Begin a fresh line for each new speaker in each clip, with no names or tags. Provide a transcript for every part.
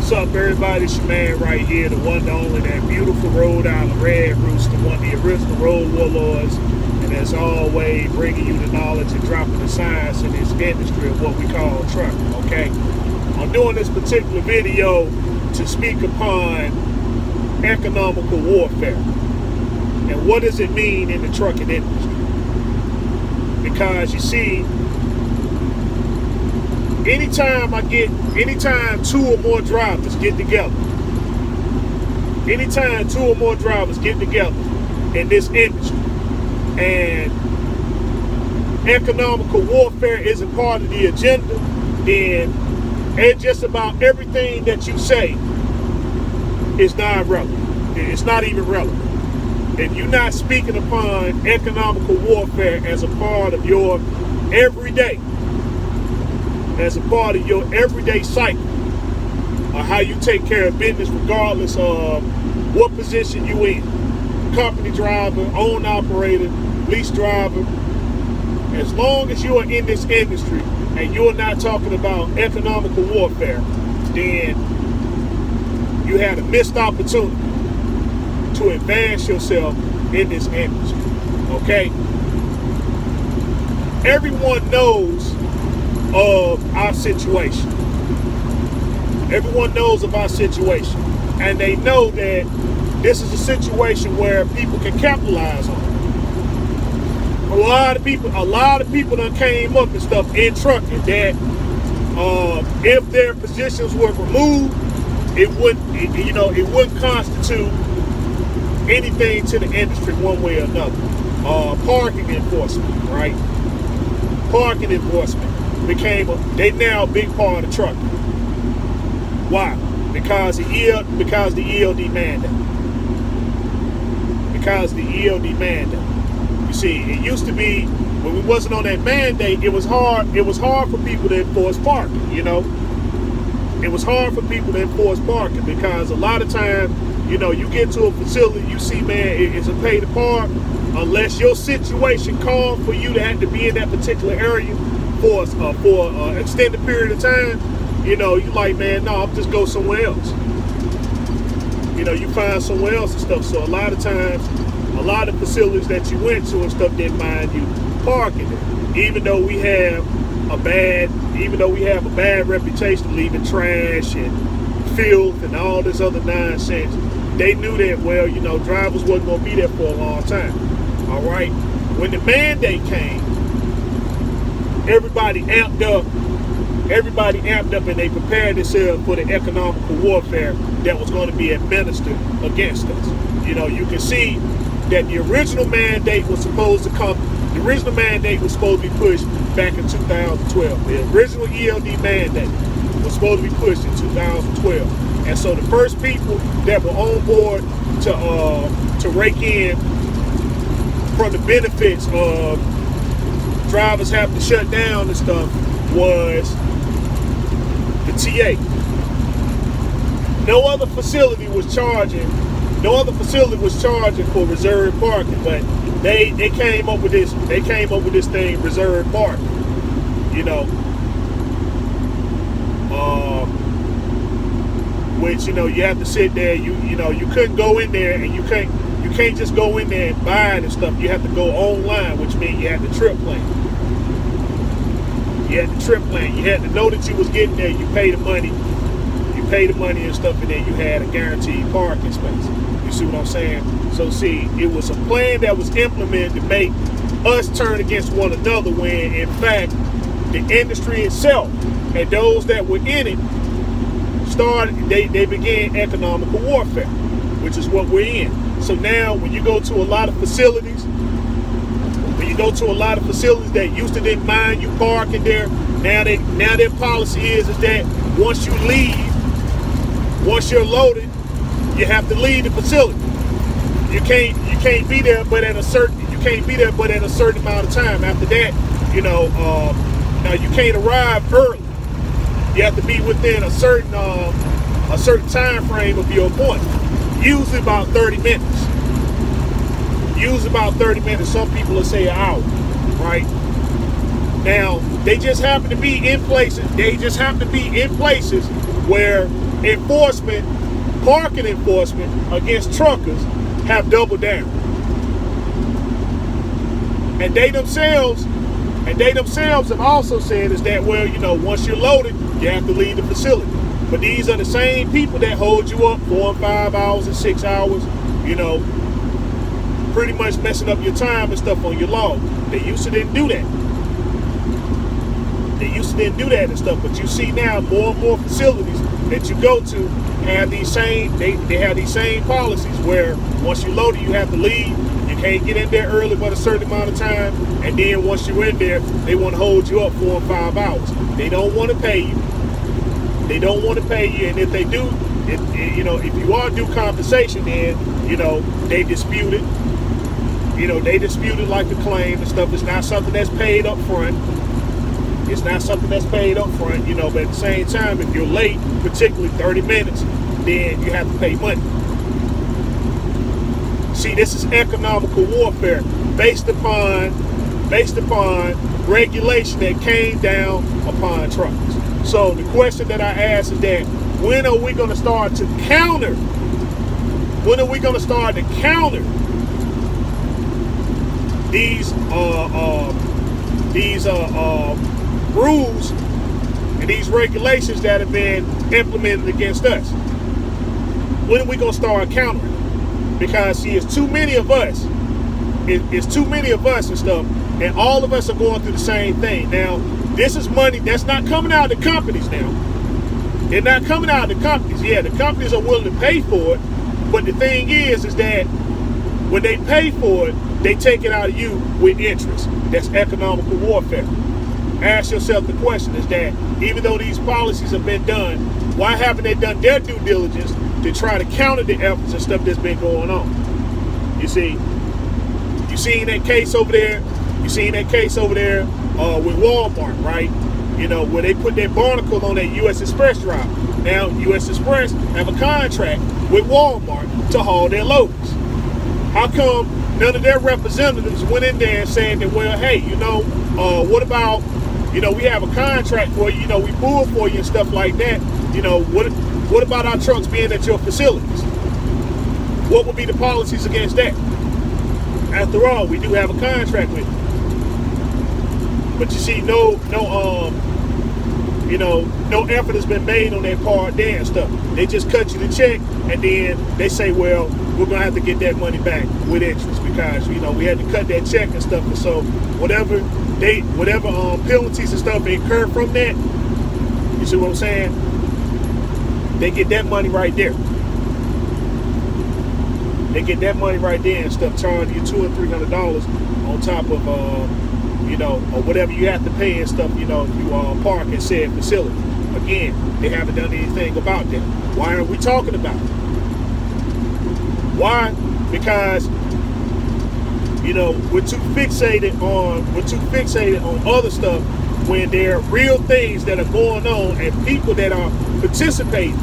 What's up, everybody? It's your man right here, the one, the only, that beautiful Rhode Island Red Rooster, one of the original road warlords. And as always, bringing you the knowledge and dropping the science in this industry of what we call trucking, okay? I'm doing this particular video to speak upon economical warfare. And what does it mean in the trucking industry? Because you see, anytime two or more drivers get together in this industry, and economical warfare isn't part of the agenda, then just about everything that you say is not relevant. It's not even relevant. If you're not speaking upon economical warfare as a part of your everyday cycle, or how you take care of business regardless of what position you in, company driver, own operator, lease driver, as long as you are in this industry and you're not talking about economical warfare, then you had a missed opportunity to advance yourself in this industry, okay? Everyone knows of our situation. Everyone knows of our situation. And they know that this is a situation where people can capitalize on it. A lot of people done came up and stuff in trucking that if their positions were removed, it wouldn't constitute anything to the industry one way or another. Parking enforcement, right? Parking enforcement they now a big part of trucking. Why? Because the ELD mandate. You see, it used to be when we wasn't on that mandate, it was hard for people to enforce parking, you know. It was hard for people to enforce parking because a lot of times, you know, you get to a facility, you see, man, it's a pay to park. Unless your situation calls for you to have to be in that particular area for an extended period of time, you know, you like, man, no, I'll just go somewhere else. You know, you find somewhere else and stuff. So a lot of times, a lot of facilities that you went to and stuff didn't mind you parking there. Even though we have a bad reputation of leaving trash and filth and all this other nonsense, they knew that, well, you know, drivers wasn't going to be there for a long time. All right. When the mandate came, everybody amped up and they prepared themselves for the economical warfare that was going to be administered against us. You know, you can see that the original mandate was supposed to be pushed back in 2012. The original ELD mandate was supposed to be pushed in 2012. And so the first people that were on board to rake in from the benefits of drivers having to shut down and stuff was the TA. No other facility was charging for reserved parking, but they came up with this thing, reserved parking. You know, which, you know, you have to sit there. You couldn't go in there, and you can't just go in there and buy it and stuff. You have to go online, which means you had the trip plan. You had to know that you was getting there. You pay the money and stuff, and then you had a guaranteed parking space. You see what I'm saying? So see, it was a plan that was implemented to make us turn against one another, when in fact the industry itself and those that were in it they began economical warfare, which is what we're in. So now when you go to a lot of facilities that used to didn't mind you parking there, now their policy is that once you're loaded, you have to leave the facility. You can't be there but at a certain amount of time. After that, you know, now you can't arrive early. You have to be within a certain time frame of your appointment. Usually about 30 minutes. Some people will say an hour, right? Now, they just happen to be in places where enforcement, parking enforcement against truckers have doubled down. And they themselves have also said is that, well, once you're loaded, you have to leave the facility. But these are the same people that hold you up 4 and 5 hours and 6 hours, pretty much messing up your time and stuff on your log. They used to didn't do that. And stuff, but you see now more and more facilities that you go to have these same, they have these same policies where once you load it, you have to leave. You can't get in there early but a certain amount of time, and then once you're in there, they want to hold you up 4 and 5 hours. They don't want to pay you. And if they do, if you are due compensation, then they dispute it. They dispute it like a claim and stuff. It's not something that's paid up front. But at the same time, if you're late, particularly 30 minutes, then you have to pay money. See, this is economical warfare based upon regulation that came down upon truckers. So the question that I ask is that when are we going to start to counter? These rules and these regulations that have been implemented against us? When are we going to start countering? Because see, it's too many of us. It's too many of us and stuff, and all of us are going through the same thing. Now, this is money that's not coming out of the companies now. They're not coming out of the companies. Yeah, the companies are willing to pay for it, but the thing is that when they pay for it, they take it out of you with interest. That's economical warfare. Ask yourself the question is that even though these policies have been done, why haven't they done their due diligence to try to counter the efforts and stuff that's been going on? You see, you seen that case over there with Walmart, right? Where they put that barnacle on that U.S. Express driver. Now, U.S. Express have a contract with Walmart to haul their loads. How come none of their representatives went in there and said that, well, hey, what about, we have a contract for you, we pull for you and stuff like that. What about our trucks being at your facilities? What would be the policies against that? After all, we do have a contract with you. But you see, no effort has been made on that part there and stuff. They just cut you the check, and then they say, well, we're gonna have to get that money back with interest because we had to cut that check and stuff. And so whatever penalties and stuff incur from that, you see what I'm saying? They get that money right there. They get that money right there and stuff, charging you $200 and $300 on top of or whatever you have to pay and stuff, if you park at said facility. Again, they haven't done anything about that. Why aren't we talking about it? Why? Because we're too fixated on other stuff when there are real things that are going on and people that are participating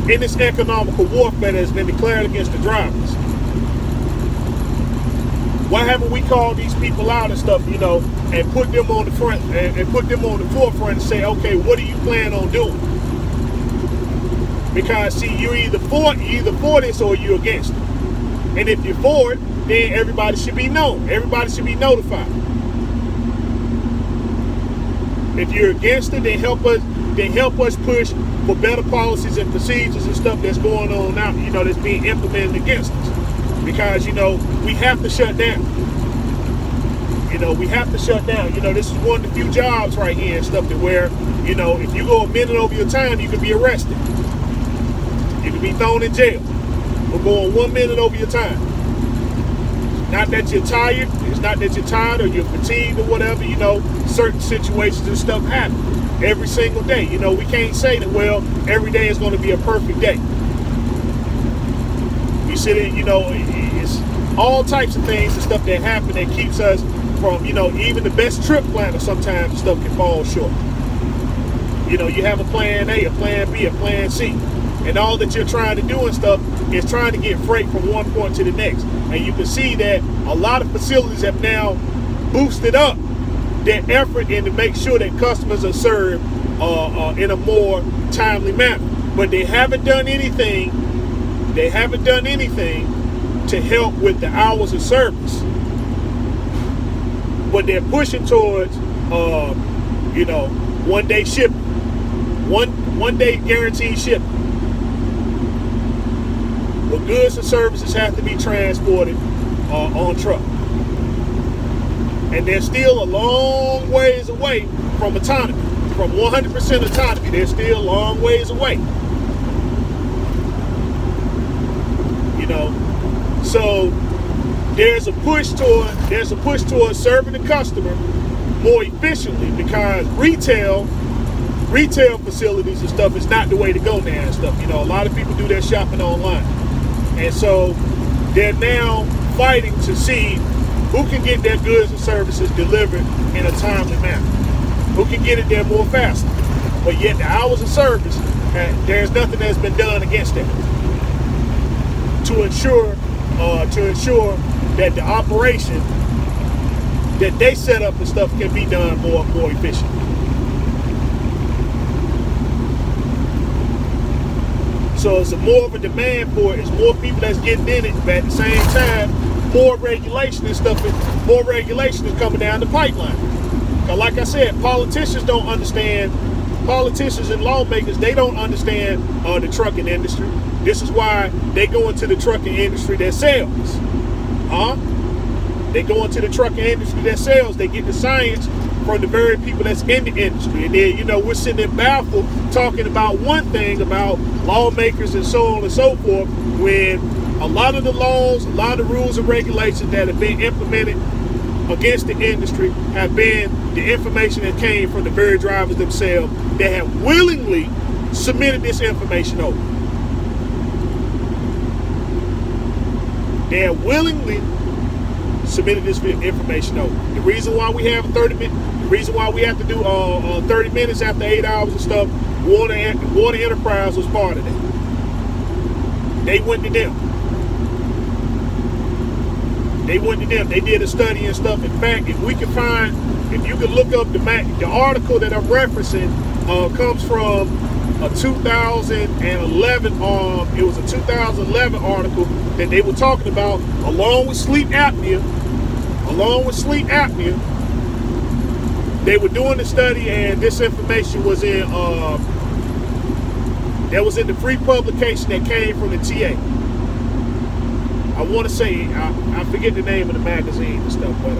in this economical warfare that has been declared against the drivers. Why haven't we called these people out and stuff, and put them on the front and put them on the forefront and say, okay, what do you plan on doing? Because see, you're either for this or you're against it. And if you're for it, then everybody should be known. Everybody should be notified. If you're against it, then help us push for better policies and procedures and stuff that's going on now, that's being implemented against us. Because, we have to shut down. We have to shut down. This is one of the few jobs right here and stuff that where, if you go a minute over your time, you can be arrested. You can be thrown in jail for going 1 minute over your time. Not that you're tired. It's not that you're tired or you're fatigued or whatever. Certain situations and stuff happen every single day. We can't say that, well, every day is going to be a perfect day. We sit in, it's all types of things and stuff that happen that keeps us from, even the best trip planner sometimes stuff can fall short. You have a plan A, a plan B, a plan C. And all that you're trying to do and stuff is trying to get freight from one point to the next. And you can see that a lot of facilities have now boosted up their effort in to make sure that customers are served in a more timely manner. But they haven't done anything. They haven't done anything to help with the hours of service. But they're pushing towards, 1 day shipping, one day guaranteed shipping. Well, goods and services have to be transported on truck, and they're still a long ways away from autonomy, from 100% autonomy. They're still a long ways away. So there's a push toward serving the customer more efficiently, because retail facilities and stuff is not the way to go now and stuff. A lot of people do their shopping online, and so they're now fighting to see who can get their goods and services delivered in a timely manner, who can get it there more faster. But yet the hours of service, there's nothing that's been done against that to ensure that the operation that they set up and stuff can be done more efficient. So it's more of a demand for it. It's more people that's getting in it, but at the same time, more regulation and stuff. More regulation is coming down the pipeline. Because like I said, politicians don't understand. Politicians and lawmakers, they don't understand the trucking industry. This is why they go into the trucking industry themselves. They go into the trucking industry themselves. They get the science from the very people that's in the industry. And then, we're sitting there baffled talking about one thing about lawmakers and so on and so forth, when a lot of the laws, a lot of the rules and regulations that have been implemented against the industry have been the information that came from the very drivers themselves that have willingly submitted this information over. They have willingly submitted this information over. The reason why we have a 30-minute, the reason why we have to do 30 minutes after 8 hours and stuff, Water Enterprise was part of that. They went to them. They did a study and stuff. In fact, if you can look up the article that I'm referencing, comes from a 2011. It was a 2011 article that they were talking about, along with sleep apnea. They were doing the study, and this information was in the free publication that came from the TA. I want to say, I forget the name of the magazine and stuff, but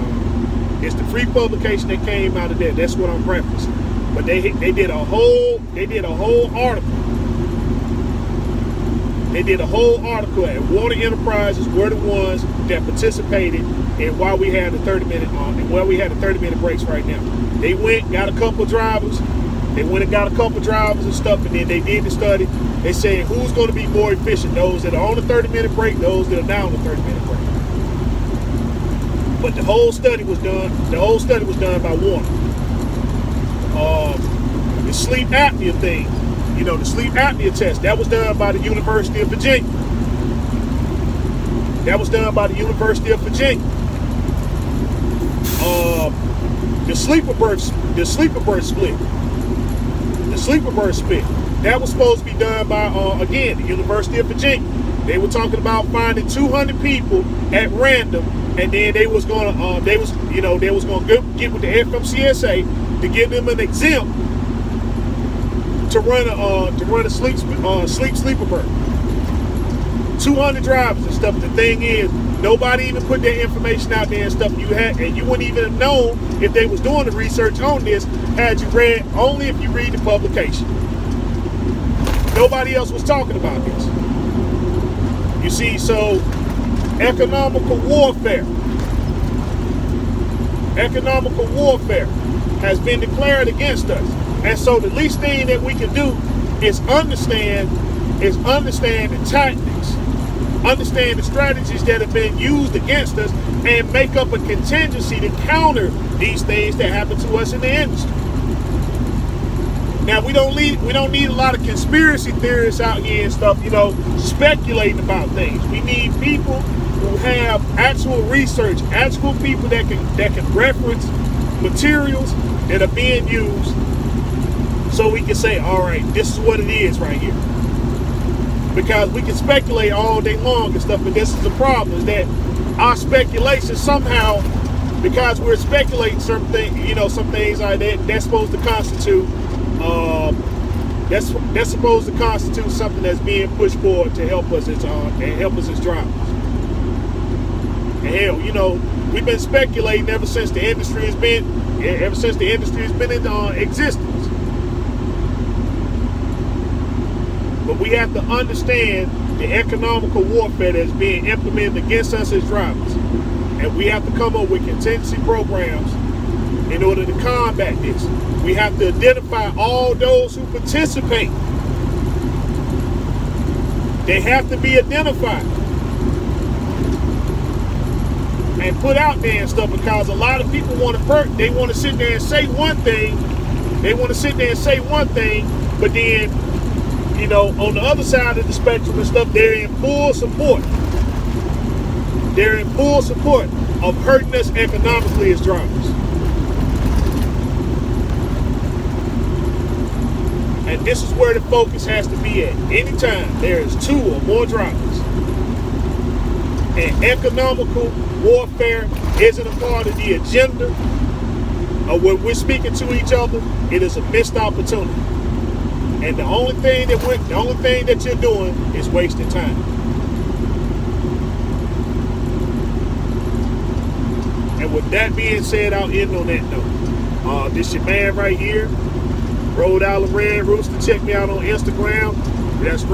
it's the free publication that came out of there. That's what I'm referencing. But they did a whole article. They did a whole article, and Water Enterprises were the ones that participated in why we had the 30-minute breaks right now. They went, got a couple of drivers. They went and got a couple of drivers and stuff, and then they did the study. They said who's going to be more efficient, those that are on the 30-minute break, those that are not on the 30-minute break. But the whole study was done by Warner. The sleep apnea thing, the sleep apnea test, that was done by the University of Virginia. The sleeper birth split, that was supposed to be done by again, the University of Virginia. They were talking about finding 200 people at random, and then they was gonna get with the FMCSA to give them an exempt to run a sleeper birth. 200 drivers and stuff. The thing is, nobody even put their information out there and stuff. You wouldn't even have known if they was doing the research on this had you read, only if you read the publication. Nobody else was talking about this. You see, so economical warfare has been declared against us. And so the least thing that we can do is understand the tactics, understand the strategies that have been used against us, and make up a contingency to counter these things that happen to us in the industry. Now we don't need a lot of conspiracy theorists out here and stuff, speculating about things. We need people who have actual research, actual people that can reference materials that are being used, so we can say, all right, this is what it is right here. because we can speculate all day long and stuff, and this is the problem, is that our speculation somehow, because we're speculating some things like that, that's supposed to constitute that's supposed to constitute something that's being pushed forward to help us as drivers. And hell, we've been speculating ever since the industry has been in existence. But we have to understand the economical warfare that's being implemented against us as drivers. And we have to come up with contingency programs in order to combat this. We have to identify all those who participate. They have to be identified and put out there and stuff, because a lot of people want to sit there and say one thing. But then, on the other side of the spectrum and stuff, they're in full support. They're in full support of hurting us economically as drivers. And this is where the focus has to be at. Anytime there is 2 or more drivers and economical warfare isn't a part of the agenda of when we're speaking to each other, it is a missed opportunity. And the only thing that you're doing is wasting time. And with that being said, I'll end on that note. This your man right here, Rhode Island Red Rooster. Check me out on Instagram. That's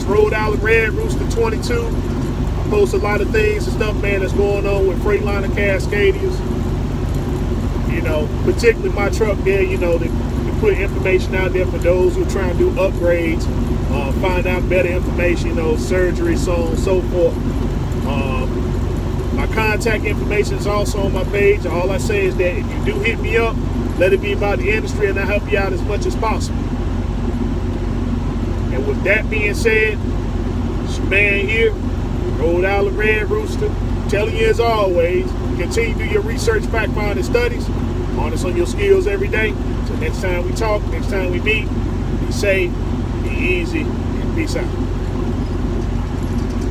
Rhode Island Red Rooster 22. I post a lot of things and stuff, man, that's going on with Freightliner Cascadians. Particularly my truck there, to put information out there for those who are trying to do upgrades, find out better information, surgery, so on and so forth. My contact information is also on my page. All I say is that if you do hit me up, let it be about the industry, and I'll help you out as much as possible. And with that being said, it's your man here, Rhode Island Red Rooster, telling you as always, continue to do your research, fact-finding studies, harness on your skills every day. Till next time we talk, next time we meet, be safe, be easy, and peace out.